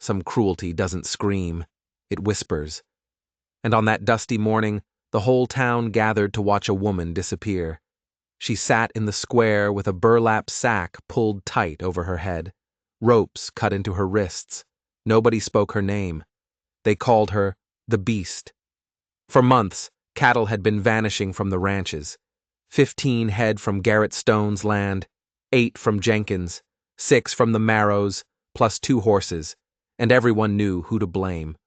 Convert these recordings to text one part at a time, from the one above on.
some cruelty doesn't scream, it whispers. And on that dusty morning, the whole town gathered to watch a woman disappear. She sat in the square with a burlap sack pulled tight over her head, ropes cut into her wrists. Nobody spoke her name. They called her the Beast. For months, cattle had been vanishing from the ranches. 15 head from Garrett Stone's land, 8 from Jenkins, 6 from the Marrows, plus 2 horses, and everyone knew who to blame.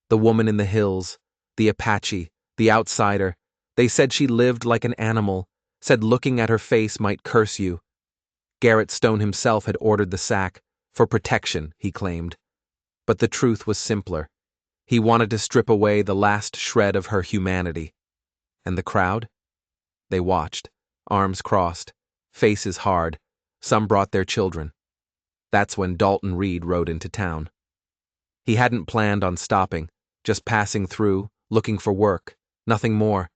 The woman in the hills, the Apache, the outsider. They said she lived like an animal, said looking at her face might curse you. Garrett Stone himself had ordered the sack, for protection, he claimed. But the truth was simpler. He wanted to strip away the last shred of her humanity. And the crowd? They watched, arms crossed, faces hard. Some brought their children. That's when Dalton Reed rode into town. He hadn't planned on stopping, just passing through, looking for work, nothing more.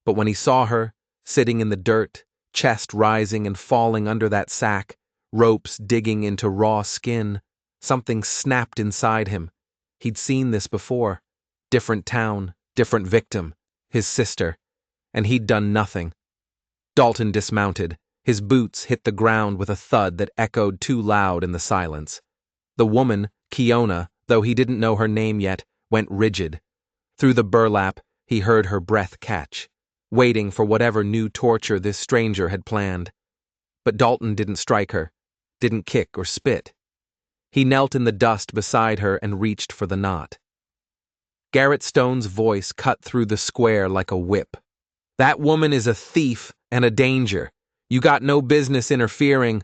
But when he saw her, sitting in the dirt, chest rising and falling under that sack, ropes digging into raw skin, something snapped inside him. He'd seen this before. Different town, different victim, his sister. And he'd done nothing. Dalton dismounted. His boots hit the ground with a thud that echoed too loud in the silence. The woman, Kiona, though he didn't know her name yet, went rigid. Through the burlap, he heard her breath catch, waiting for whatever new torture this stranger had planned. But Dalton didn't strike her, didn't kick or spit. He knelt in the dust beside her and reached for the knot. Garrett Stone's voice cut through the square like a whip. "That woman is a thief and a danger. You got no business interfering."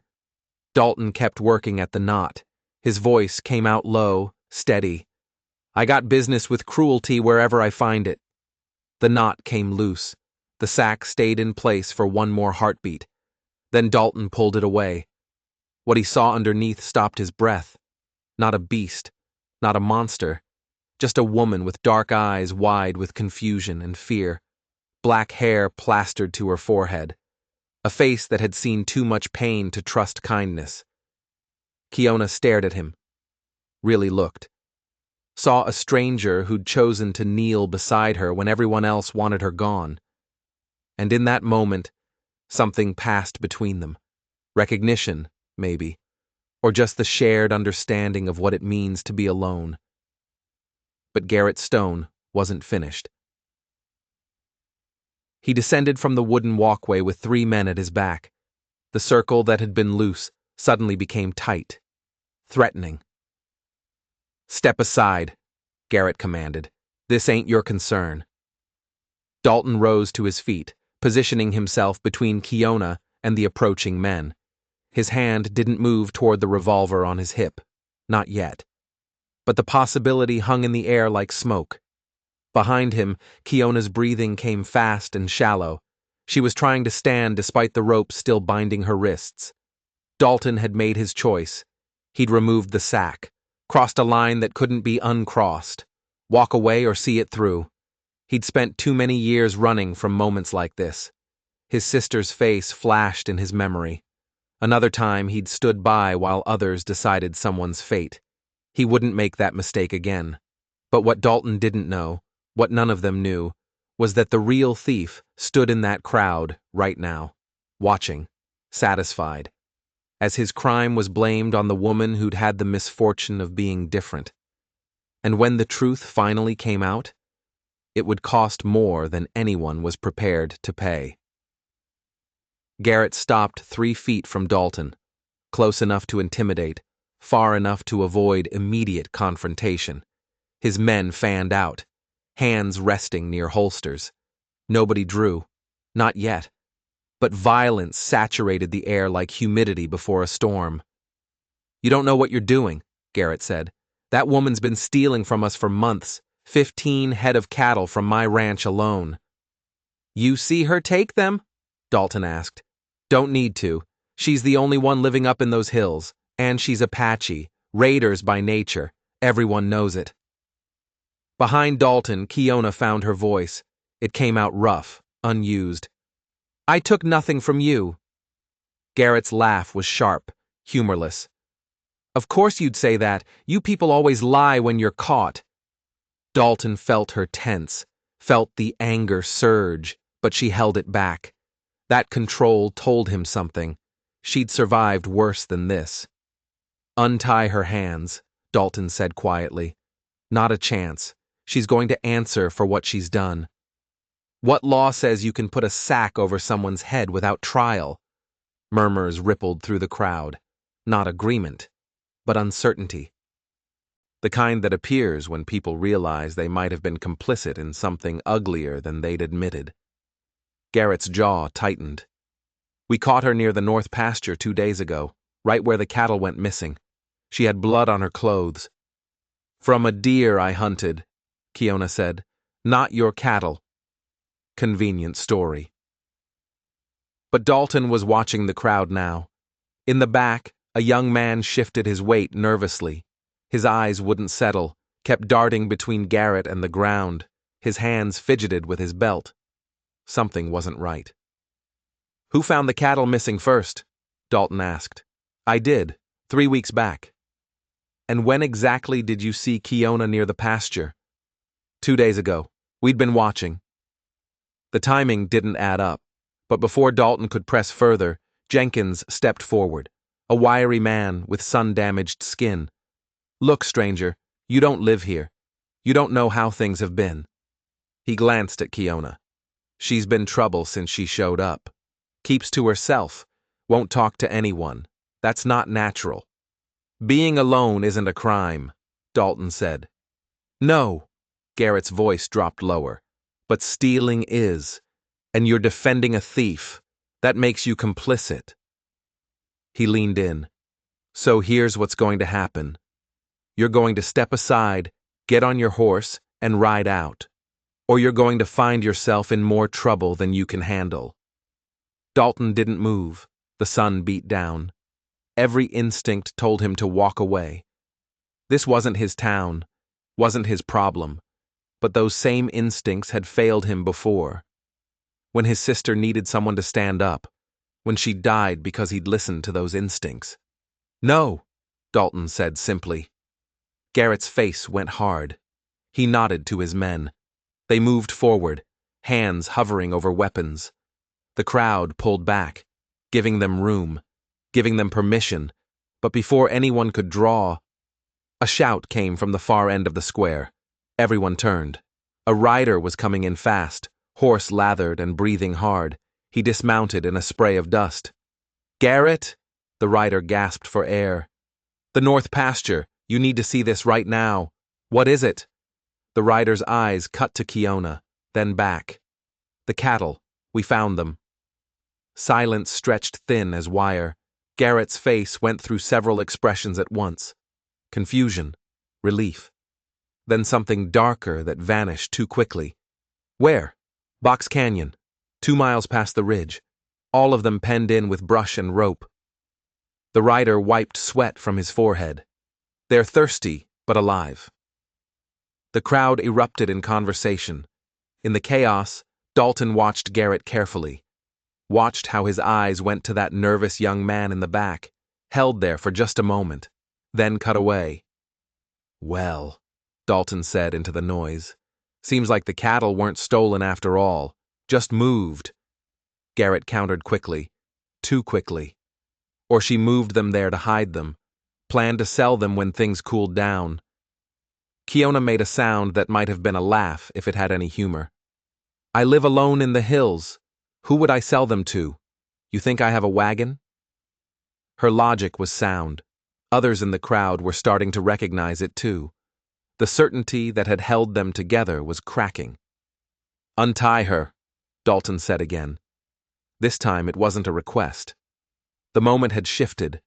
Dalton kept working at the knot. His voice came out low, steady. "I got business with cruelty wherever I find it." The knot came loose. The sack stayed in place for one more heartbeat. Then Dalton pulled it away. What he saw underneath stopped his breath. Not a beast, not a monster, just a woman with dark eyes wide with confusion and fear, black hair plastered to her forehead, a face that had seen too much pain to trust kindness. Kiona stared at him, really looked. Saw a stranger who'd chosen to kneel beside her when everyone else wanted her gone. And in that moment, something passed between them. Recognition, maybe, or just the shared understanding of what it means to be alone. But Garrett Stone wasn't finished. He descended from the wooden walkway with 3 men at his back. The circle that had been loose suddenly became tight, threatening. "Step aside," Garrett commanded. "This ain't your concern." Dalton rose to his feet, positioning himself between Kiona and the approaching men. His hand didn't move toward the revolver on his hip. Not yet. But the possibility hung in the air like smoke. Behind him, Kiona's breathing came fast and shallow. She was trying to stand despite the rope still binding her wrists. Dalton had made his choice. He'd removed the sack, crossed a line that couldn't be uncrossed. Walk away or see it through. He'd spent too many years running from moments like this. His sister's face flashed in his memory. Another time he'd stood by while others decided someone's fate. He wouldn't make that mistake again. But what Dalton didn't know, what none of them knew, was that the real thief stood in that crowd right now, watching, satisfied, as his crime was blamed on the woman who'd had the misfortune of being different. And when the truth finally came out, it would cost more than anyone was prepared to pay. Garrett stopped 3 feet from Dalton, close enough to intimidate, far enough to avoid immediate confrontation. His men fanned out, hands resting near holsters. Nobody drew, not yet, but violence saturated the air like humidity before a storm. "You don't know what you're doing," Garrett said. "That woman's been stealing from us for months, 15 head of cattle from my ranch alone." "You see her take them?" Dalton asked. "Don't need to. She's the only one living up in those hills, and she's Apache, raiders by nature. Everyone knows it." Behind Dalton, Kiona found her voice. It came out rough, unused. "I took nothing from you." Garrett's laugh was sharp, humorless. Of course you'd say that. You people always lie when you're caught. Dalton felt her tense, felt the anger surge, but she held it back. That control told him something. She'd survived worse than this. Untie her hands, Dalton said quietly. Not a chance. She's going to answer for what she's done. What law says you can put a sack over someone's head without trial? Murmurs rippled through the crowd. Not agreement, but uncertainty. The kind that appears when people realize they might have been complicit in something uglier than they'd admitted. Garrett's jaw tightened. We caught her near the north pasture 2 days ago, right where the cattle went missing. She had blood on her clothes. From a deer I hunted, Kiona said. Not your cattle. Convenient story. But Dalton was watching the crowd now. In the back, a young man shifted his weight nervously. His eyes wouldn't settle, kept darting between Garrett and the ground. His hands fidgeted with his belt. Something wasn't right. Who found the cattle missing first? Dalton asked. I did, 3 weeks back. And when exactly did you see Kiona near the pasture? 2 days ago. We'd been watching. The timing didn't add up, but before Dalton could press further, Jenkins stepped forward, a wiry man with sun-damaged skin. Look, stranger, you don't live here. You don't know how things have been. He glanced at Kiona. She's been trouble since she showed up. Keeps to herself, won't talk to anyone. That's not natural. Being alone isn't a crime, Dalton said. No, Garrett's voice dropped lower, but stealing is, and you're defending a thief. That makes you complicit. He leaned in. So here's what's going to happen. You're going to step aside, get on your horse, and ride out. Or you're going to find yourself in more trouble than you can handle. Dalton didn't move. The sun beat down. Every instinct told him to walk away. This wasn't his town, wasn't his problem, but those same instincts had failed him before. When his sister needed someone to stand up, when she died because he'd listened to those instincts. No, Dalton said simply. Garrett's face went hard. He nodded to his men. They moved forward, hands hovering over weapons. The crowd pulled back, giving them room, giving them permission, but before anyone could draw, a shout came from the far end of the square. Everyone turned. A rider was coming in fast, horse lathered and breathing hard. He dismounted in a spray of dust. Garrett? The rider gasped for air. The north pasture. You need to see this right now. What is it? The rider's eyes cut to Kiona, then back. The cattle. We found them. Silence stretched thin as wire. Garrett's face went through several expressions at once. Confusion. Relief. Then something darker that vanished too quickly. Where? Box Canyon. 2 miles past the ridge. All of them penned in with brush and rope. The rider wiped sweat from his forehead. They're thirsty, but alive. The crowd erupted in conversation. In the chaos, Dalton watched Garrett carefully. Watched how his eyes went to that nervous young man in the back, held there for just a moment, then cut away. Well, Dalton said into the noise. Seems like the cattle weren't stolen after all, just moved. Garrett countered quickly, too quickly. Or she moved them there to hide them, planned to sell them when things cooled down. Kiona made a sound that might have been a laugh if it had any humor. I live alone in the hills. Who would I sell them to? You think I have a wagon? Her logic was sound. Others in the crowd were starting to recognize it too. The certainty that had held them together was cracking. Untie her, Dalton said again. This time it wasn't a request. The moment had shifted.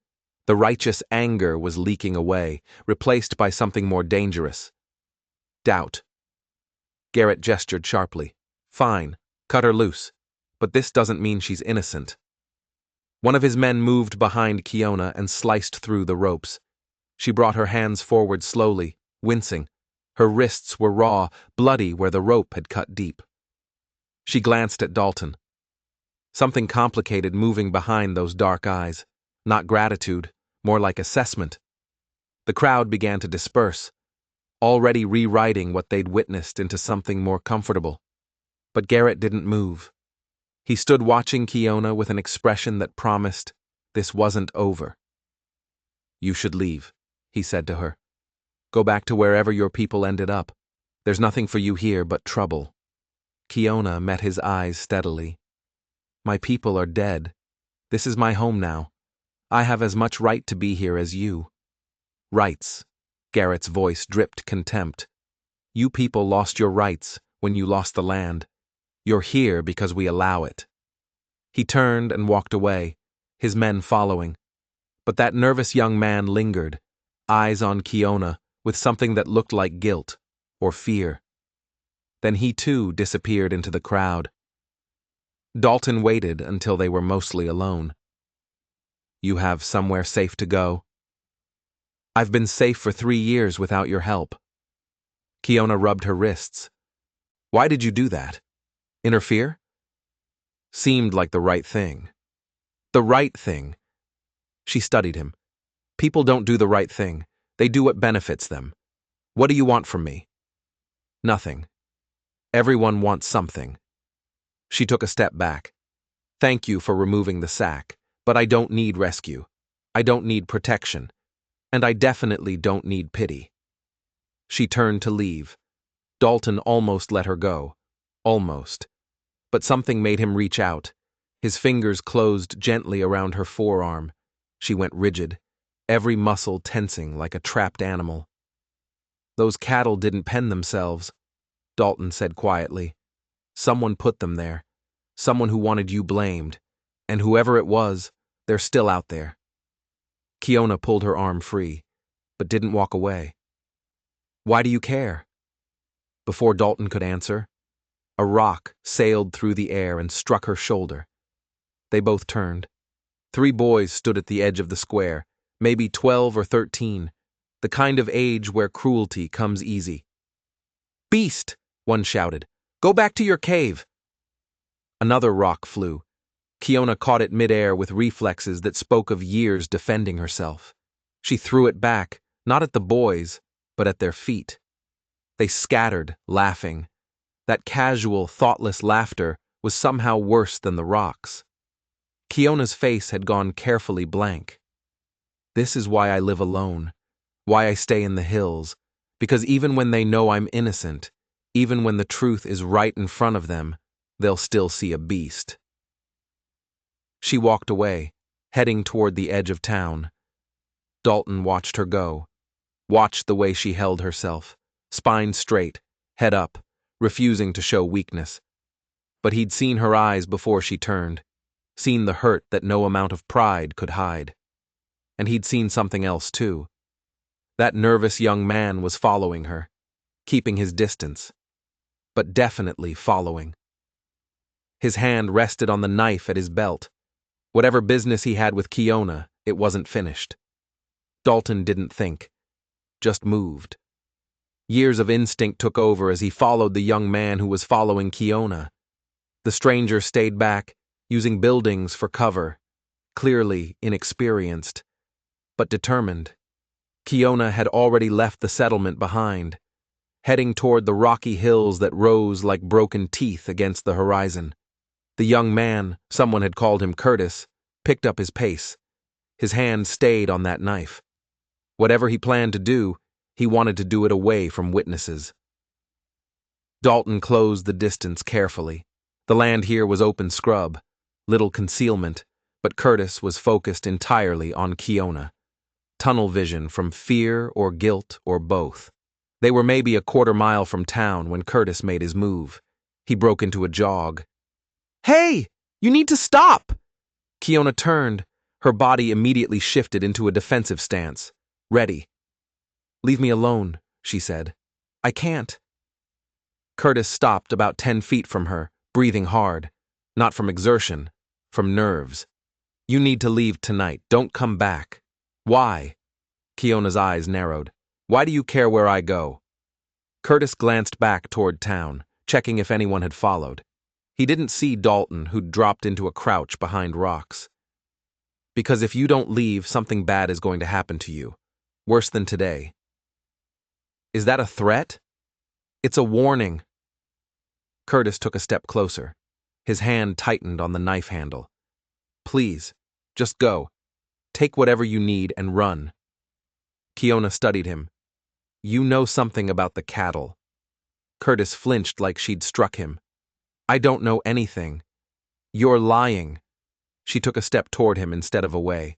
The righteous anger was leaking away, replaced by something more dangerous. Doubt. Garrett gestured sharply. Fine, cut her loose. But this doesn't mean she's innocent. One of his men moved behind Kiona and sliced through the ropes. She brought her hands forward slowly, wincing. Her wrists were raw, bloody where the rope had cut deep. She glanced at Dalton. Something complicated moving behind those dark eyes. Not gratitude, more like assessment. The crowd began to disperse, already rewriting what they'd witnessed into something more comfortable. But Garrett didn't move. He stood watching Kiona with an expression that promised this wasn't over. "You should leave," he said to her. "Go back to wherever your people ended up. There's nothing for you here but trouble." Kiona met his eyes steadily. "My people are dead. This is my home now. I have as much right to be here as you." "Rights." Garrett's voice dripped contempt. "You people lost your rights when you lost the land. You're here because we allow it." He turned and walked away, his men following. But that nervous young man lingered, eyes on Kiona, with something that looked like guilt or fear. Then he too disappeared into the crowd. Dalton waited until they were mostly alone. "You have somewhere safe to go?" "I've been safe for 3 years without your help." Kiona rubbed her wrists. "Why did you do that? Interfere?" "Seemed like the right thing." "The right thing?" She studied him. "People don't do the right thing. They do what benefits them. What do you want from me?" "Nothing. Everyone wants something." She took a step back. "Thank you for removing the sack, but I don't need rescue. I don't need protection. And I definitely don't need pity." She turned to leave. Dalton almost let her go. Almost. But something made him reach out. His fingers closed gently around her forearm. She went rigid, every muscle tensing like a trapped animal. "Those cattle didn't pen themselves," Dalton said quietly. "Someone put them there. Someone who wanted you blamed. And whoever it was, they're still out there." Kiona pulled her arm free, but didn't walk away. "Why do you care?" Before Dalton could answer, a rock sailed through the air and struck her shoulder. They both turned. 3 boys stood at the edge of the square, maybe 12 or 13, the kind of age where cruelty comes easy. "Beast!" one shouted. "Go back to your cave!" Another rock flew. Kiona caught it midair with reflexes that spoke of years defending herself. She threw it back, not at the boys, but at their feet. They scattered, laughing. That casual, thoughtless laughter was somehow worse than the rocks. Kiona's face had gone carefully blank. "This is why I live alone, why I stay in the hills, because even when they know I'm innocent, even when the truth is right in front of them, they'll still see a beast." She walked away, heading toward the edge of town. Dalton watched her go, watched the way she held herself, spine straight, head up, refusing to show weakness. But he'd seen her eyes before she turned, seen the hurt that no amount of pride could hide. And he'd seen something else too. That nervous young man was following her, keeping his distance, but definitely following. His hand rested on the knife at his belt. Whatever business he had with Kiona, it wasn't finished. Dalton didn't think, just moved. Years of instinct took over as he followed the young man who was following Kiona. The stranger stayed back, using buildings for cover, clearly inexperienced, but determined. Kiona had already left the settlement behind, heading toward the rocky hills that rose like broken teeth against the horizon. The young man, someone had called him Curtis, picked up his pace. His hand stayed on that knife. Whatever he planned to do, he wanted to do it away from witnesses. Dalton closed the distance carefully. The land here was open scrub, little concealment, but Curtis was focused entirely on Kiona. Tunnel vision from fear or guilt or both. They were maybe a quarter-mile from town when Curtis made his move. He broke into a jog. "Hey! You need to stop!" Kiona turned. Her body immediately shifted into a defensive stance. Ready. "Leave me alone," she said. "I can't." Curtis stopped about 10 feet from her, breathing hard. Not from exertion, from nerves. "You need to leave tonight. Don't come back." "Why?" Kiona's eyes narrowed. "Why do you care where I go?" Curtis glanced back toward town, checking if anyone had followed. He didn't see Dalton, who'd dropped into a crouch behind rocks. "Because if you don't leave, something bad is going to happen to you." Worse than today. Is that a threat? It's a warning. Curtis took a step closer. His hand tightened on the knife handle. Please, just go. Take whatever you need and run. Kiona studied him. You know something about the cattle. Curtis flinched like she'd struck him. I don't know anything. You're lying. She took a step toward him instead of away.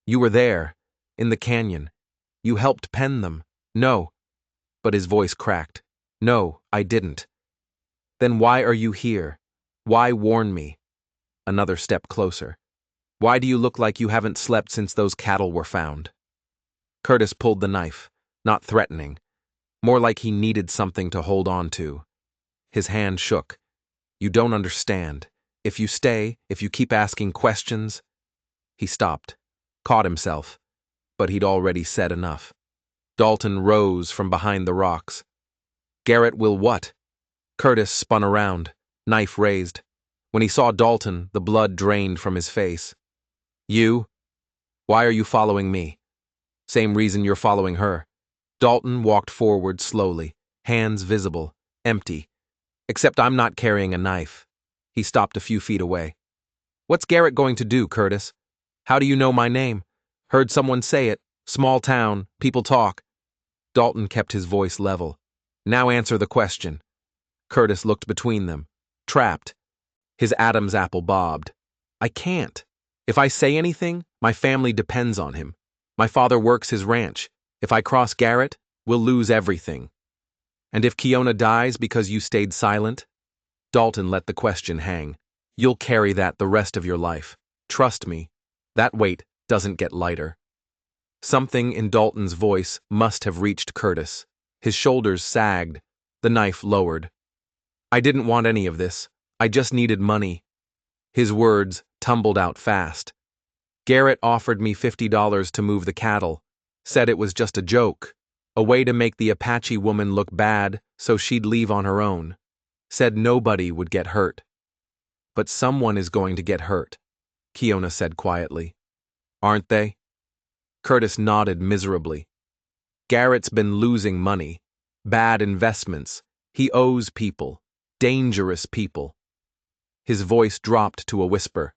You were there, in the canyon. You helped pen them. No. But his voice cracked. No, I didn't. Then why are you here? Why warn me? Another step closer. Why do you look like you haven't slept since those cattle were found? Curtis pulled the knife, not threatening, more like he needed something to hold on to. His hand shook. You don't understand. If you stay, if you keep asking questions. He stopped, caught himself, but he'd already said enough. Dalton rose from behind the rocks. Garrett will what? Curtis spun around, knife raised. When he saw Dalton, the blood drained from his face. You? Why are you following me? Same reason you're following her. Dalton walked forward slowly, hands visible, empty. Except I'm not carrying a knife. He stopped a few feet away. What's Garrett going to do, Curtis? How do you know my name? Heard someone say it. Small town, people talk. Dalton kept his voice level. Now answer the question. Curtis looked between them, trapped. His Adam's apple bobbed. I can't. If I say anything, my family depends on him. My father works his ranch. If I cross Garrett, we'll lose everything. And if Kiona dies because you stayed silent? Dalton let the question hang. You'll carry that the rest of your life. Trust me, that weight doesn't get lighter. Something in Dalton's voice must have reached Curtis. His shoulders sagged, the knife lowered. I didn't want any of this. I just needed money. His words tumbled out fast. Garrett offered me $50 to move the cattle, said it was just a joke, a way to make the Apache woman look bad so she'd leave on her own. Said nobody would get hurt. But someone is going to get hurt, Kiona said quietly. Aren't they? Curtis nodded miserably. Garrett's been losing money, bad investments. He owes people, dangerous people. His voice dropped to a whisper.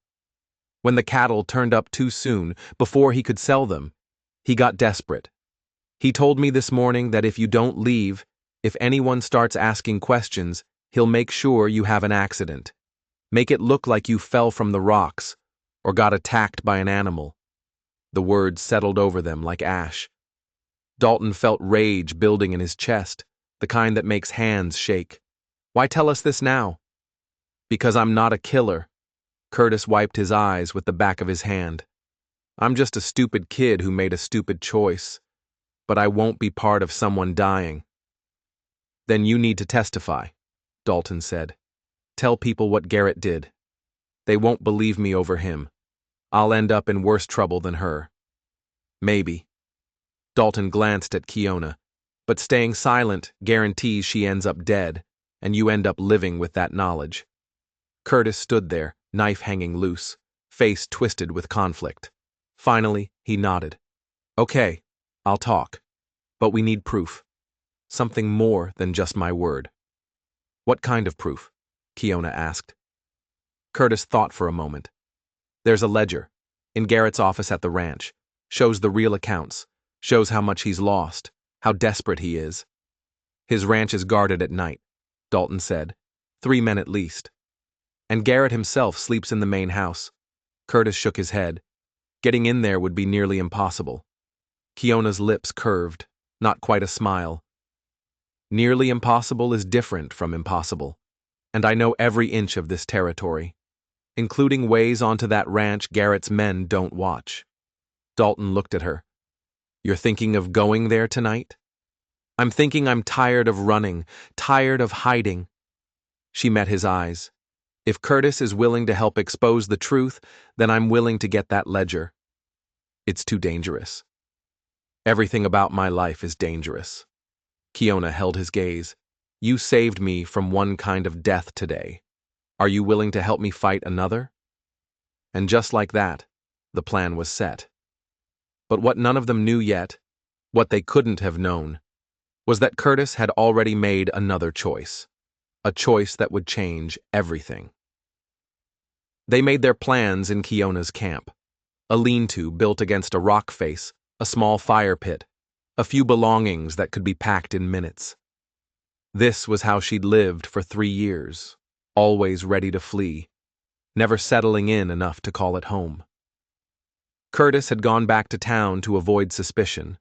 When the cattle turned up too soon, before he could sell them, he got desperate. He told me this morning that if you don't leave, if anyone starts asking questions, he'll make sure you have an accident. Make it look like you fell from the rocks or got attacked by an animal. The words settled over them like ash. Dalton felt rage building in his chest, the kind that makes hands shake. Why tell us this now? Because I'm not a killer. Curtis wiped his eyes with the back of his hand. I'm just a stupid kid who made a stupid choice. But I won't be part of someone dying. Then you need to testify, Dalton said. Tell people what Garrett did. They won't believe me over him. I'll end up in worse trouble than her. Maybe. Dalton glanced at Kiona. But staying silent guarantees she ends up dead, and you end up living with that knowledge. Curtis stood there, knife hanging loose, face twisted with conflict. Finally, he nodded. Okay, I'll talk. But we need proof. Something more than just my word. What kind of proof? Kiona asked. Curtis thought for a moment. There's a ledger, in Garrett's office at the ranch. Shows the real accounts. Shows how much he's lost, how desperate he is. His ranch is guarded at night, Dalton said. 3 men at least. And Garrett himself sleeps in the main house. Curtis shook his head. Getting in there would be nearly impossible. Kiona's lips curved, not quite a smile. Nearly impossible is different from impossible. And I know every inch of this territory, including ways onto that ranch Garrett's men don't watch. Dalton looked at her. You're thinking of going there tonight? I'm thinking I'm tired of running, tired of hiding. She met his eyes. If Curtis is willing to help expose the truth, then I'm willing to get that ledger. It's too dangerous. Everything about my life is dangerous. Kiona held his gaze. You saved me from one kind of death today. Are you willing to help me fight another? And just like that, the plan was set. But what none of them knew yet What they couldn't have known was that Curtis had already made another choice, a choice that would change everything. They made their plans in Kiona's camp, a lean-to built against a rock face, a small fire pit, a few belongings that could be packed in minutes. This was how she'd lived for 3 years, always ready to flee, never settling in enough to call it home. Curtis had gone back to town to avoid suspicion.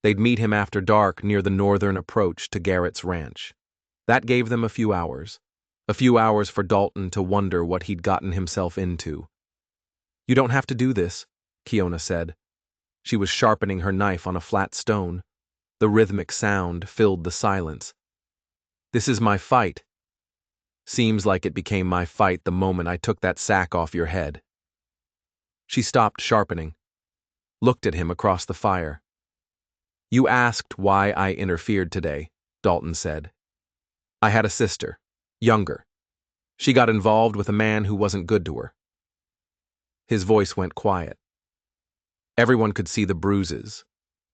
They'd meet him after dark near the northern approach to Garrett's ranch. That gave them a few hours for Dalton to wonder what he'd gotten himself into. "You don't have to do this," Kiona said. She was sharpening her knife on a flat stone. The rhythmic sound filled the silence. "This is my fight. Seems like it became my fight the moment I took that sack off your head." She stopped sharpening, looked at him across the fire. "You asked why I interfered today," Dalton said. "I had a sister, younger. She got involved with a man who wasn't good to her." His voice went quiet. Everyone could see the bruises,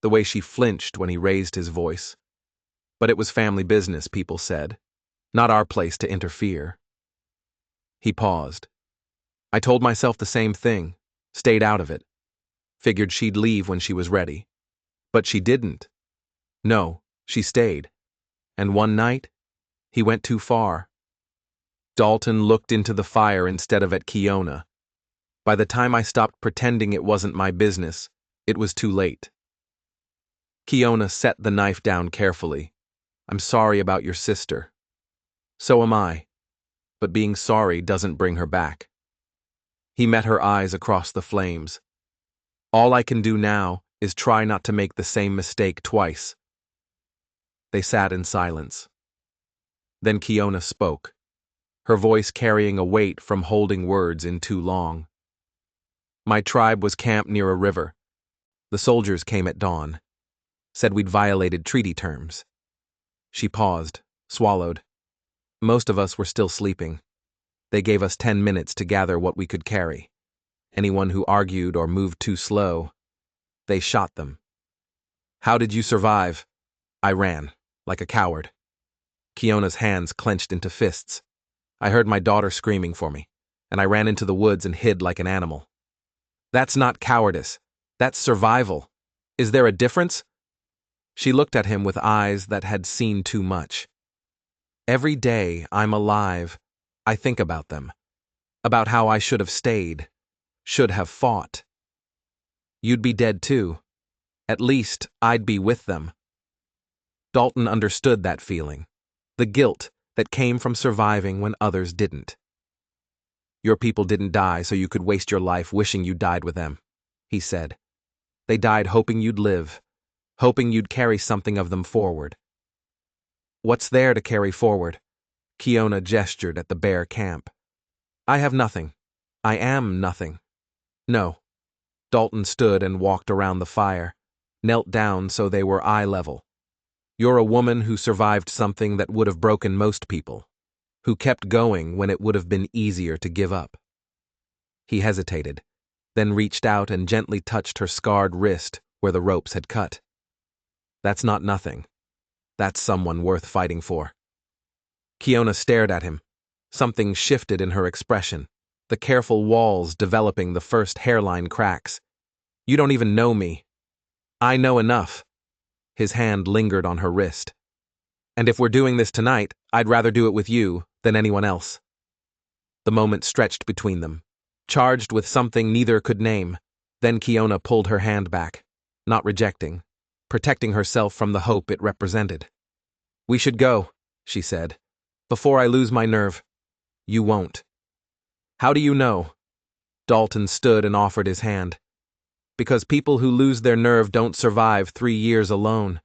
the way she flinched when he raised his voice. But it was family business, people said. Not our place to interfere. He paused. "I told myself the same thing, stayed out of it. Figured she'd leave when she was ready. But she didn't. No, she stayed. And one night, he went too far." Dalton looked into the fire instead of at Kiona. "By the time I stopped pretending it wasn't my business, it was too late." Kiona set the knife down carefully. "I'm sorry about your sister." "So am I. But being sorry doesn't bring her back." He met her eyes across the flames. "All I can do now is try not to make the same mistake twice." They sat in silence. Then Kiona spoke, her voice carrying a weight from holding words in too long. "My tribe was camped near a river. The soldiers came at dawn. Said we'd violated treaty terms." She paused, swallowed. "Most of us were still sleeping. They gave us 10 minutes to gather what we could carry. Anyone who argued or moved too slow, they shot them." "How did you survive?" "I ran, like a coward." Kiona's hands clenched into fists. "I heard my daughter screaming for me, and I ran into the woods and hid like an animal." "That's not cowardice. That's survival. Is there a difference?" She looked at him with eyes that had seen too much. "Every day I'm alive, I think about them. About how I should have stayed, should have fought. You'd be dead too. At least I'd be with them." Dalton understood that feeling, the guilt that came from surviving when others didn't. "Your people didn't die so you could waste your life wishing you died with them," he said. "They died hoping you'd live, hoping you'd carry something of them forward." "What's there to carry forward?" Kiona gestured at the bare camp. "I have nothing. I am nothing. No." Dalton stood and walked around the fire, knelt down so they were eye level. "You're a woman who survived something that would have broken most people, who kept going when it would have been easier to give up." He hesitated, then reached out and gently touched her scarred wrist where the ropes had cut. "That's not nothing. That's someone worth fighting for." Kiona stared at him. Something shifted in her expression, the careful walls developing the first hairline cracks. "You don't even know me." "I know enough." His hand lingered on her wrist. "And if we're doing this tonight, I'd rather do it with you than anyone else." The moment stretched between them, charged with something neither could name. Then Kiona pulled her hand back, not rejecting, protecting herself from the hope it represented. "We should go," she said, "before I lose my nerve." "You won't." "How do you know?" Dalton stood and offered his hand. "Because people who lose their nerve don't survive 3 years alone.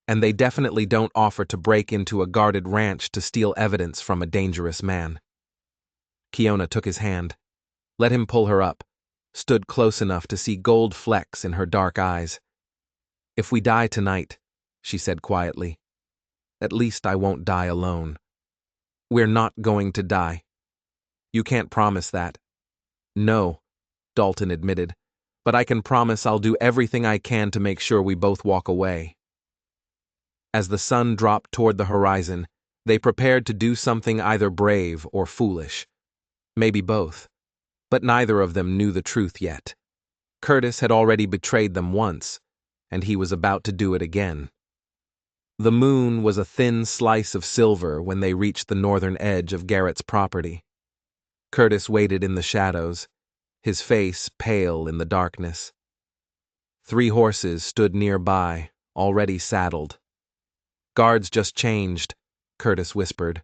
And they definitely don't offer to break into a guarded ranch to steal evidence from a dangerous man." Kiona took his hand, let him pull her up, stood close enough to see gold flecks in her dark eyes. "If we die tonight," she said quietly, "at least I won't die alone." "We're not going to die." "You can't promise that." "No," Dalton admitted, but I can promise I'll do everything I can to make sure we both walk away." As the sun dropped toward the horizon, they prepared to do something either brave or foolish. Maybe both. But neither of them knew the truth yet. Curtis had already betrayed them once, and he was about to do it again. The moon was a thin slice of silver when they reached the northern edge of Garrett's property. Curtis waited in the shadows, his face pale in the darkness. 3 horses stood nearby, already saddled. "Guards just changed," Curtis whispered.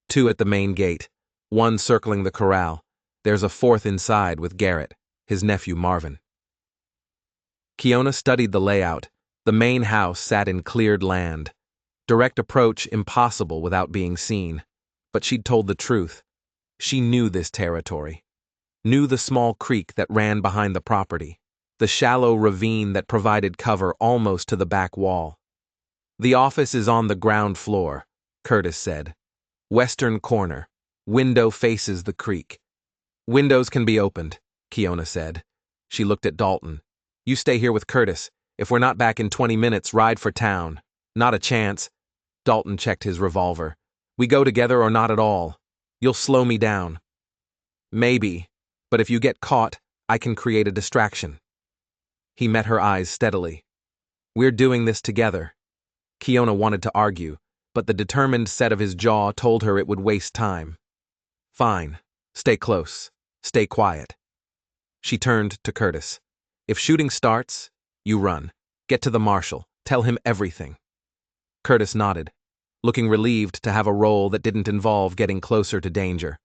2 at the main gate, 1 circling the corral. There's a 4th inside with Garrett, his nephew Marvin. Kiona studied the layout. The main house sat in cleared land. Direct approach impossible without being seen. But she'd told the truth. She knew this territory. Knew the small creek that ran behind the property. The shallow ravine that provided cover almost to the back wall. "The office is on the ground floor," Curtis said. "Western corner. Window faces the creek." "Windows can be opened," Kiona said. She looked at Dalton. "You stay here with Curtis. If we're not back in 20 minutes, ride for town." "Not a chance." Dalton checked his revolver. "We go together or not at all. You'll slow me down." "Maybe, but if you get caught, I can create a distraction." He met her eyes steadily. "We're doing this together." Kiona wanted to argue, but the determined set of his jaw told her it would waste time. "Fine. Stay close. Stay quiet." She turned to Curtis. "If shooting starts, you run. Get to the marshal. Tell him everything." Curtis nodded, looking relieved to have a role that didn't involve getting closer to danger.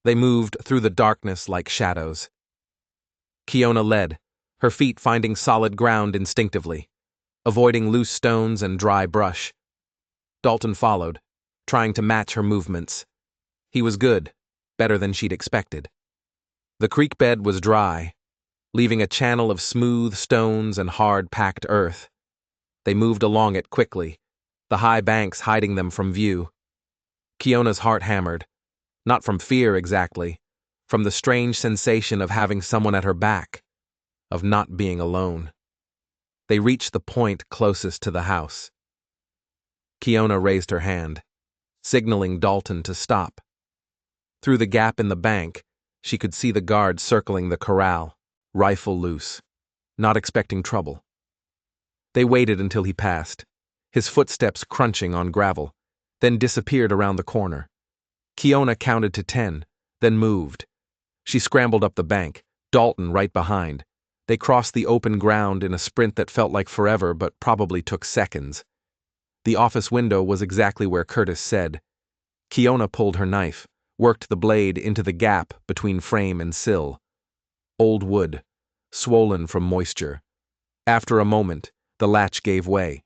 They moved through the darkness like shadows. Kiona led, her feet finding solid ground instinctively, avoiding loose stones and dry brush. Dalton followed, trying to match her movements. He was good, better than she'd expected. The creek bed was dry, leaving a channel of smooth stones and hard-packed earth. They moved along it quickly, the high banks hiding them from view. Kiona's heart hammered, not from fear exactly, from the strange sensation of having someone at her back, of not being alone. They reached the point closest to the house. Kiona raised her hand, signaling Dalton to stop. Through the gap in the bank, she could see the guard circling the corral, rifle loose, not expecting trouble. They waited until he passed, his footsteps crunching on gravel, then disappeared around the corner. Kiona counted to 10, then moved. She scrambled up the bank, Dalton right behind. They crossed the open ground in a sprint that felt like forever but probably took seconds. The office window was exactly where Curtis said. Kiona pulled her knife, worked the blade into the gap between frame and sill. Old wood, swollen from moisture. After a moment, the latch gave way.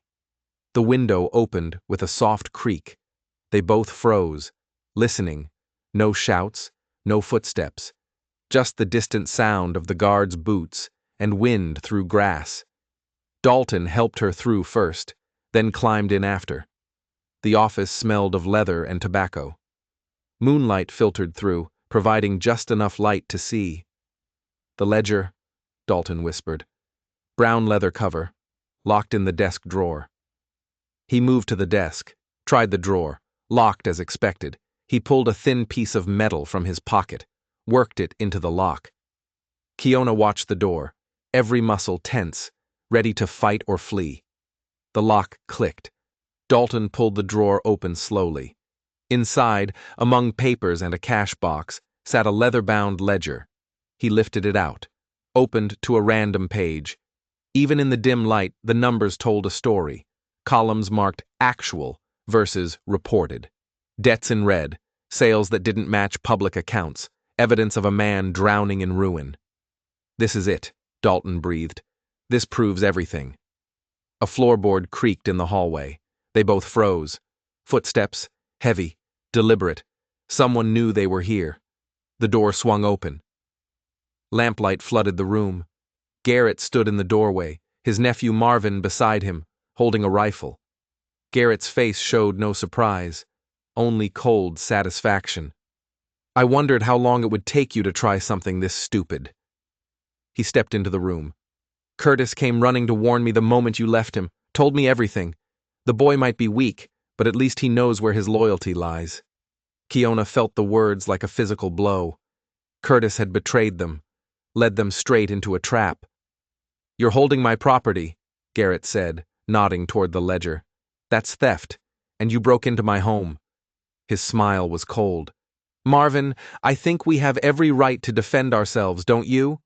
The window opened with a soft creak. They both froze, listening. No shouts, no footsteps. Just the distant sound of the guard's boots and wind through grass. Dalton helped her through first, then climbed in after. The office smelled of leather and tobacco. Moonlight filtered through, providing just enough light to see. "The ledger," Dalton whispered. "Brown leather cover, locked in the desk drawer." He moved to the desk, tried the drawer, locked as expected. He pulled a thin piece of metal from his pocket, worked it into the lock. Kiona watched the door, every muscle tense, ready to fight or flee. The lock clicked. Dalton pulled the drawer open slowly. Inside, among papers and a cash box, sat a leather-bound ledger. He lifted it out, opened to a random page. Even in the dim light, the numbers told a story. Columns marked actual versus reported. Debts in red, sales that didn't match public accounts, evidence of a man drowning in ruin. "This is it," Dalton breathed. "This proves everything." A floorboard creaked in the hallway. They both froze. Footsteps, heavy, deliberate. Someone knew they were here. The door swung open. Lamplight flooded the room. Garrett stood in the doorway, his nephew Marvin beside him, holding a rifle. Garrett's face showed no surprise, only cold satisfaction. "I wondered how long it would take you to try something this stupid." He stepped into the room. Curtis came running to warn me the moment you left him, told me everything. The boy might be weak, but at least he knows where his loyalty lies. Kiona felt the words like a physical blow. Curtis had betrayed them, led them straight into a trap. "You're holding my property," Garrett said, nodding toward the ledger. "That's theft, and you broke into my home." His smile was cold. "Marvin, I think we have every right to defend ourselves, don't you?"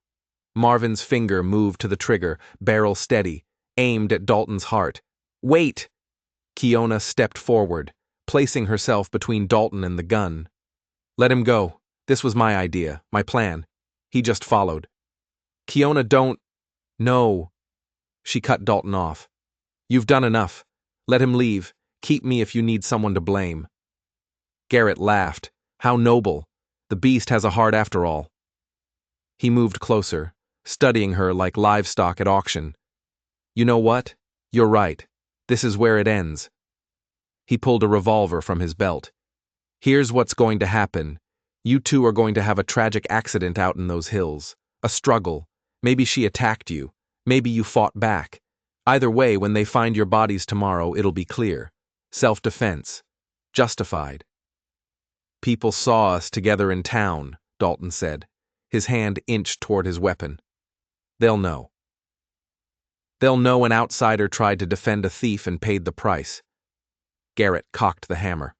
Marvin's finger moved to the trigger, barrel steady, aimed at Dalton's heart. "Wait!" Kiona stepped forward, placing herself between Dalton and the gun. "Let him go. This was my idea, my plan. He just followed." "Kiona, don't—" "No." She cut Dalton off. "You've done enough. Let him leave. Keep me if you need someone to blame." Garrett laughed. "How noble. The beast has a heart after all." He moved closer, studying her like livestock at auction. "You know what? You're right. This is where it ends." He pulled a revolver from his belt. "Here's what's going to happen. You two are going to have a tragic accident out in those hills. A struggle. Maybe she attacked you. Maybe you fought back. Either way, when they find your bodies tomorrow, it'll be clear. Self-defense. Justified." "People saw us together in town," Dalton said. His hand inched toward his weapon. "They'll know. They'll know an outsider tried to defend a thief and paid the price." Garrett cocked the hammer.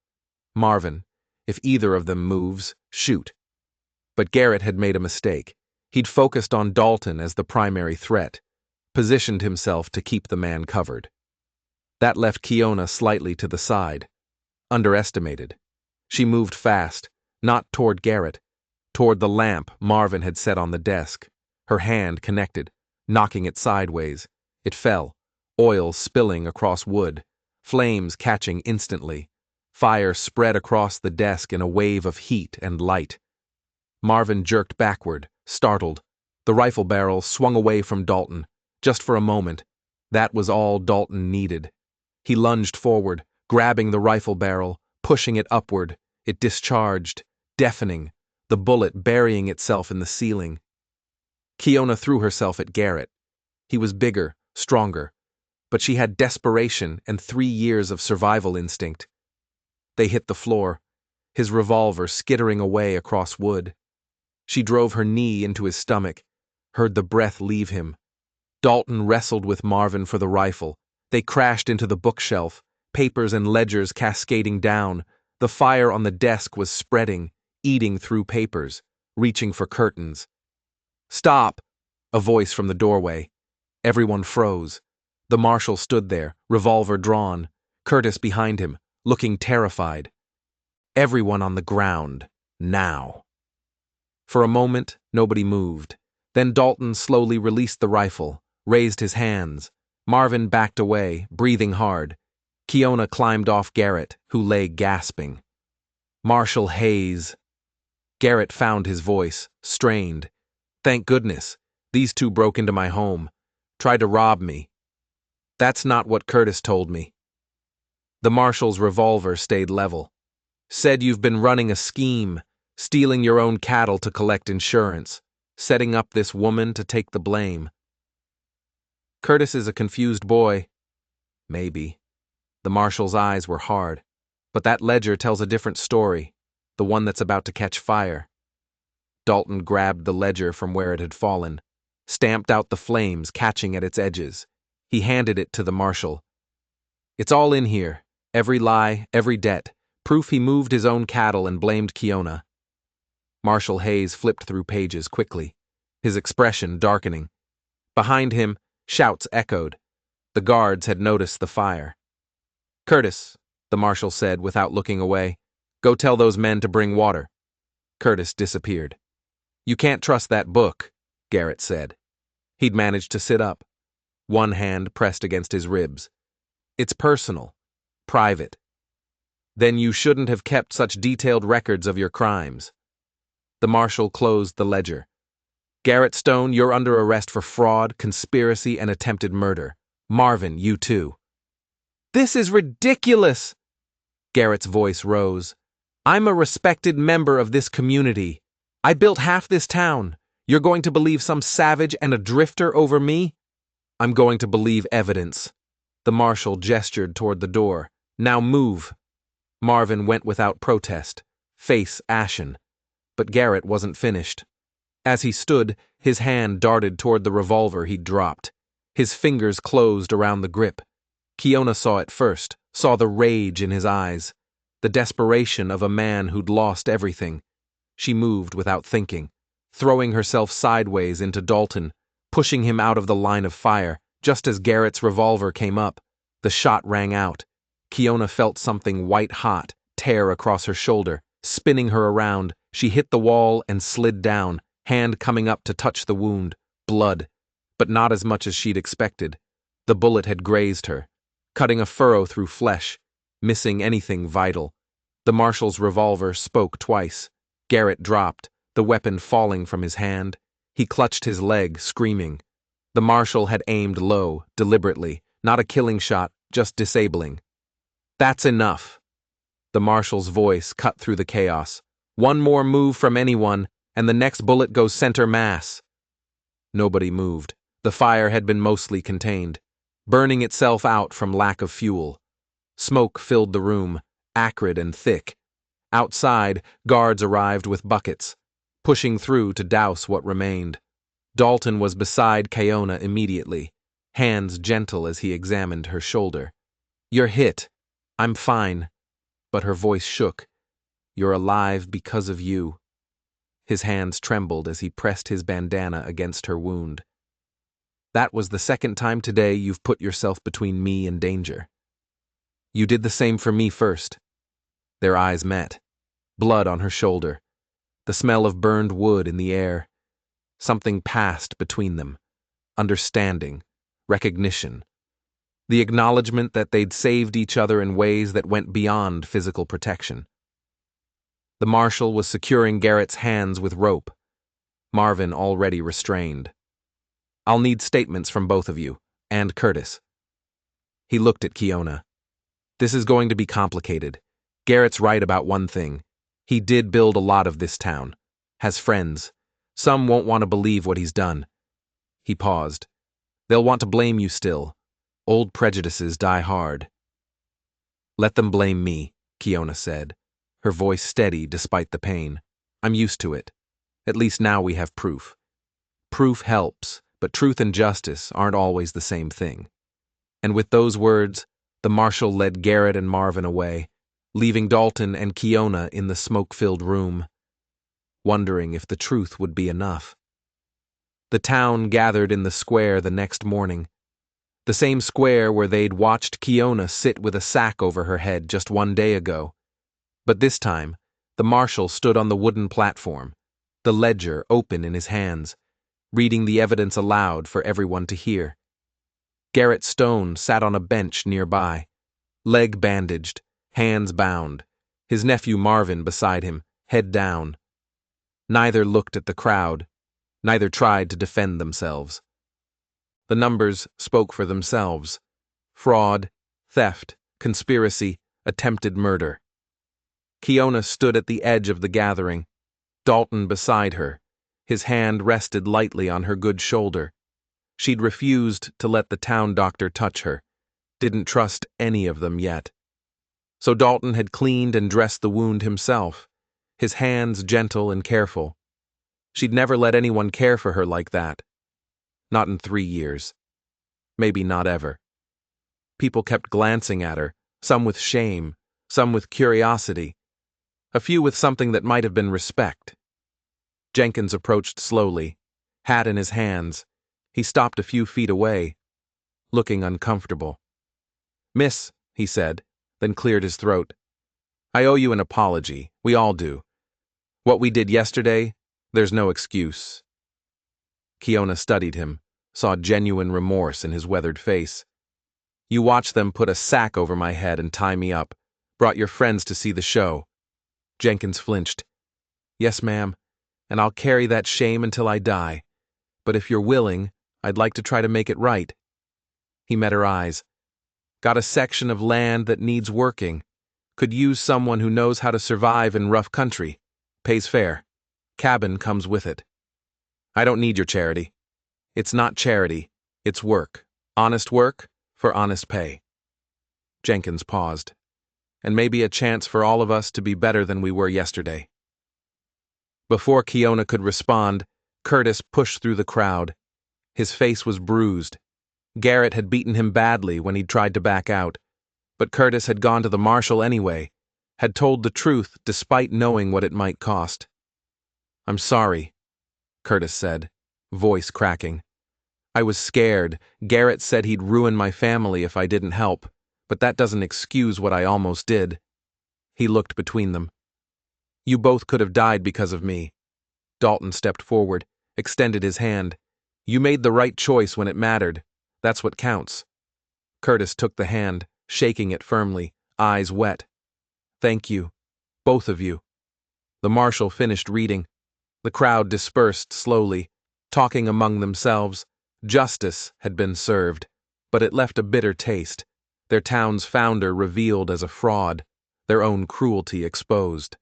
"Marvin, if either of them moves, shoot." But Garrett had made a mistake. He'd focused on Dalton as the primary threat, positioned himself to keep the man covered. That left Kiona slightly to the side. Underestimated. She moved fast, not toward Garrett, toward the lamp Marvin had set on the desk. Her hand connected, knocking it sideways. It fell, oil spilling across wood, flames catching instantly. Fire spread across the desk in a wave of heat and light. Marvin jerked backward, startled. The rifle barrel swung away from Dalton, just for a moment. That was all Dalton needed. He lunged forward, grabbing the rifle barrel, pushing it upward. It discharged, deafening, the bullet burying itself in the ceiling. Kiona threw herself at Garrett. He was bigger, stronger, but she had desperation and 3 years of survival instinct. They hit the floor, his revolver skittering away across wood. She drove her knee into his stomach, heard the breath leave him. Dalton wrestled with Marvin for the rifle. They crashed into the bookshelf, papers and ledgers cascading down. The fire on the desk was spreading, eating through papers, reaching for curtains. "Stop!" A voice from the doorway. Everyone froze. The marshal stood there, revolver drawn, Curtis behind him, looking terrified. Everyone on the ground, now. For a moment, nobody moved. Then Dalton slowly released the rifle, raised his hands. Marvin backed away, breathing hard. Kiona climbed off Garrett, who lay gasping. "Marshal Hayes." Garrett found his voice, strained. "Thank goodness. These two broke into my home. Tried to rob me." "That's not what Curtis told me." The marshal's revolver stayed level. "Said you've been running a scheme, stealing your own cattle to collect insurance, setting up this woman to take the blame." "Curtis is a confused boy." "Maybe." The marshal's eyes were hard. "But that ledger tells a different story, the one that's about to catch fire." Dalton grabbed the ledger from where it had fallen, stamped out the flames catching at its edges. He handed it to the marshal. "It's all in here. Every lie, every debt. Proof he moved his own cattle and blamed Kiona." Marshal Hayes flipped through pages quickly, his expression darkening. Behind him, shouts echoed. The guards had noticed the fire. "Curtis," the marshal said without looking away, "go tell those men to bring water." Curtis disappeared. "You can't trust that book," Garrett said. He'd managed to sit up, one hand pressed against his ribs. "It's personal, private. Then you shouldn't have kept such detailed records of your crimes." The marshal closed the ledger. "Garrett Stone, you're under arrest for fraud, conspiracy, and attempted murder. Marvin, you too." "This is ridiculous!" Garrett's voice rose. "I'm a respected member of this community. I built half this town. You're going to believe some savage and a drifter over me? I'm going to believe evidence. The marshal gestured toward the door. Now move. Marvin went without protest, face ashen. But Garrett wasn't finished. As he stood, his hand darted toward the revolver he'd dropped. His fingers closed around the grip. Kiona saw it first, saw the rage in his eyes, the desperation of a man who'd lost everything. She moved without thinking, throwing herself sideways into Dalton, pushing him out of the line of fire. Just as Garrett's revolver came up, the shot rang out. Kiona felt something white-hot tear across her shoulder. Spinning her around, she hit the wall and slid down, hand coming up to touch the wound. Blood, but not as much as she'd expected. The bullet had grazed her, cutting a furrow through flesh, missing anything vital. The marshal's revolver spoke twice. Garrett dropped, the weapon falling from his hand. He clutched his leg, screaming. The marshal had aimed low, deliberately, not a killing shot, just disabling. That's enough. The marshal's voice cut through the chaos. One more move from anyone, and the next bullet goes center mass. Nobody moved. The fire had been mostly contained, burning itself out from lack of fuel. Smoke filled the room, acrid and thick. Outside, guards arrived with buckets, pushing through to douse what remained. Dalton was beside Kiona immediately, hands gentle as he examined her shoulder. You're hit. I'm fine. But her voice shook. You're alive because of you. His hands trembled as he pressed his bandana against her wound. That was the second time today you've put yourself between me and danger. You did the same for me first. Their eyes met. Blood on her shoulder. The smell of burned wood in the air. Something passed between them. Understanding. Recognition. The acknowledgement that they'd saved each other in ways that went beyond physical protection. The marshal was securing Garrett's hands with rope. Marvin already restrained. I'll need statements from both of you, and Curtis. He looked at Kiona. This is going to be complicated. Garrett's right about one thing. He did build a lot of this town. Has friends. Some won't want to believe what he's done. He paused. They'll want to blame you still. Old prejudices die hard. Let them blame me, Kiona said, her voice steady despite the pain. I'm used to it. At least now we have proof. Proof helps, but truth and justice aren't always the same thing. And with those words, the marshal led Garrett and Marvin away, leaving Dalton and Kiona in the smoke-filled room, wondering if the truth would be enough. The town gathered in the square the next morning, the same square where they'd watched Kiona sit with a sack over her head just one day ago. But this time, the marshal stood on the wooden platform, the ledger open in his hands, reading the evidence aloud for everyone to hear. Garrett Stone sat on a bench nearby, leg bandaged, hands bound, his nephew Marvin beside him, head down. Neither looked at the crowd, neither tried to defend themselves. The numbers spoke for themselves. Fraud, theft, conspiracy, attempted murder. Kiona stood at the edge of the gathering, Dalton beside her. His hand rested lightly on her good shoulder. She'd refused to let the town doctor touch her, didn't trust any of them yet. So Dalton had cleaned and dressed the wound himself, his hands gentle and careful. She'd never let anyone care for her like that. Not in 3 years. Maybe not ever. People kept glancing at her, some with shame, some with curiosity, a few with something that might have been respect. Jenkins approached slowly, hat in his hands. He stopped a few feet away, looking uncomfortable. Miss, he said, then cleared his throat. I owe you an apology. We all do. What we did yesterday, there's no excuse. Kiona studied him, saw genuine remorse in his weathered face. You watched them put a sack over my head and tie me up, brought your friends to see the show. Jenkins flinched. Yes, ma'am, and I'll carry that shame until I die. But if you're willing, I'd like to try to make it right. He met her eyes. Got a section of land that needs working. Could use someone who knows how to survive in rough country. Pays fair. Cabin comes with it. I don't need your charity. It's not charity, it's work. Honest work for honest pay. Jenkins paused. And maybe a chance for all of us to be better than we were yesterday. Before Kiona could respond, Curtis pushed through the crowd. His face was bruised. Garrett had beaten him badly when he'd tried to back out, but Curtis had gone to the marshal anyway, had told the truth despite knowing what it might cost. "I'm sorry," Curtis said, voice cracking. "I was scared. Garrett said he'd ruin my family if I didn't help, but that doesn't excuse what I almost did." He looked between them. "You both could have died because of me." Dalton stepped forward, extended his hand. "You made the right choice when it mattered. That's what counts." Curtis took the hand, shaking it firmly, eyes wet. "Thank you, both of you." The marshal finished reading. The crowd dispersed slowly, talking among themselves. Justice had been served, but it left a bitter taste. Their town's founder revealed as a fraud, their own cruelty exposed.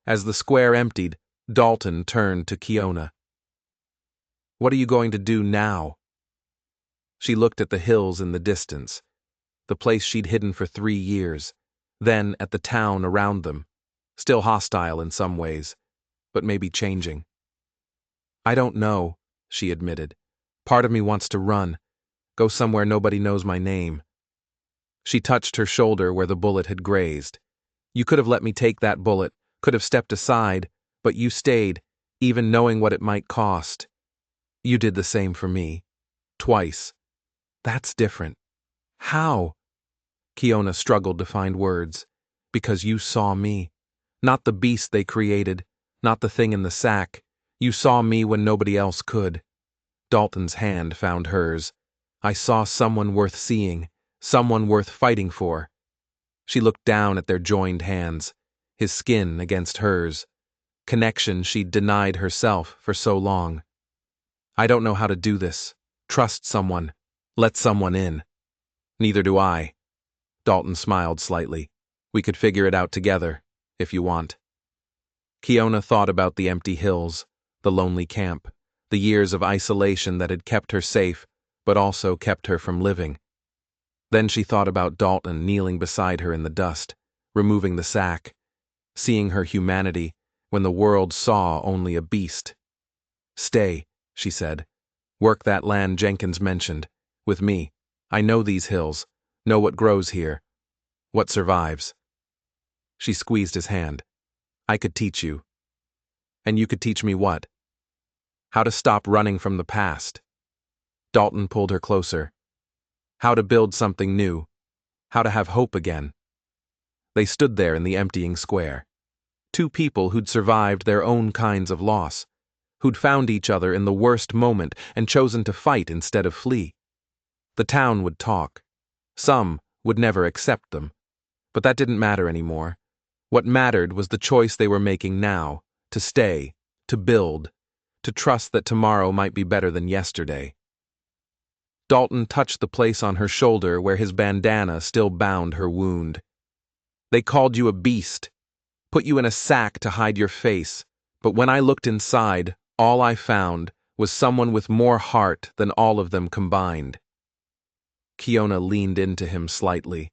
As the square emptied, Dalton turned to Kiona. "What are you going to do now?" She looked at the hills in the distance, the place she'd hidden for 3 years, then at the town around them, still hostile in some ways, but maybe changing. "I don't know," she admitted. "Part of me wants to run, go somewhere nobody knows my name." She touched her shoulder where the bullet had grazed. "You could have let me take that bullet, could have stepped aside, but you stayed, even knowing what it might cost. You did the same for me. Twice. That's different." "How?" Kiona struggled to find words. "Because you saw me. Not the beast they created, not the thing in the sack. You saw me when nobody else could." Dalton's hand found hers. "I saw someone worth seeing, someone worth fighting for." She looked down at their joined hands, his skin against hers. Connection she'd denied herself for so long. "I don't know how to do this. Trust someone. Let someone in." "Neither do I." Dalton smiled slightly. "We could figure it out together, if you want." Kiona thought about the empty hills, the lonely camp, the years of isolation that had kept her safe, but also kept her from living. Then she thought about Dalton kneeling beside her in the dust, removing the sack, seeing her humanity when the world saw only a beast. "Stay," she said. "Work that land Jenkins mentioned. With me. I know these hills, know what grows here, what survives." She squeezed his hand. "I could teach you." "And you could teach me what?" "How to stop running from the past." Dalton pulled her closer. "How to build something new. How to have hope again." They stood there in the emptying square. Two people who'd survived their own kinds of loss, who'd found each other in the worst moment and chosen to fight instead of flee. The town would talk. Some would never accept them. But that didn't matter anymore. What mattered was the choice they were making now, to stay, to build, to trust that tomorrow might be better than yesterday. Dalton touched the place on her shoulder where his bandana still bound her wound. "They called you a beast, put you in a sack to hide your face, but when I looked inside, all I found was someone with more heart than all of them combined." Kiona leaned into him slightly,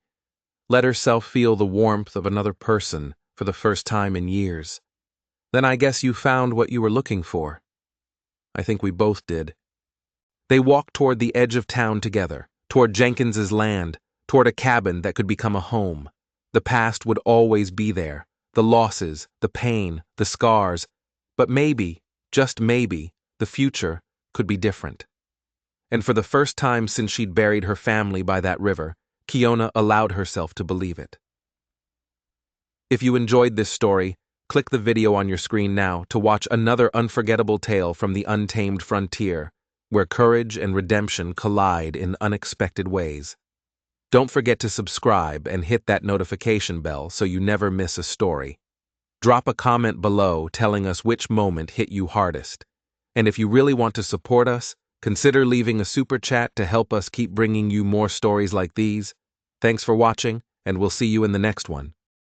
let herself feel the warmth of another person for the first time in years. "Then I guess you found what you were looking for." "I think we both did." They walked toward the edge of town together, toward Jenkins's land, toward a cabin that could become a home. The past would always be there, the losses, the pain, the scars, but maybe, just maybe, the future could be different. And for the first time since she'd buried her family by that river, Kiona allowed herself to believe it. If you enjoyed this story, click the video on your screen now to watch another unforgettable tale from the untamed frontier, where courage and redemption collide in unexpected ways. Don't forget to subscribe and hit that notification bell so you never miss a story. Drop a comment below telling us which moment hit you hardest. And if you really want to support us, consider leaving a super chat to help us keep bringing you more stories like these. Thanks for watching, and we'll see you in the next one.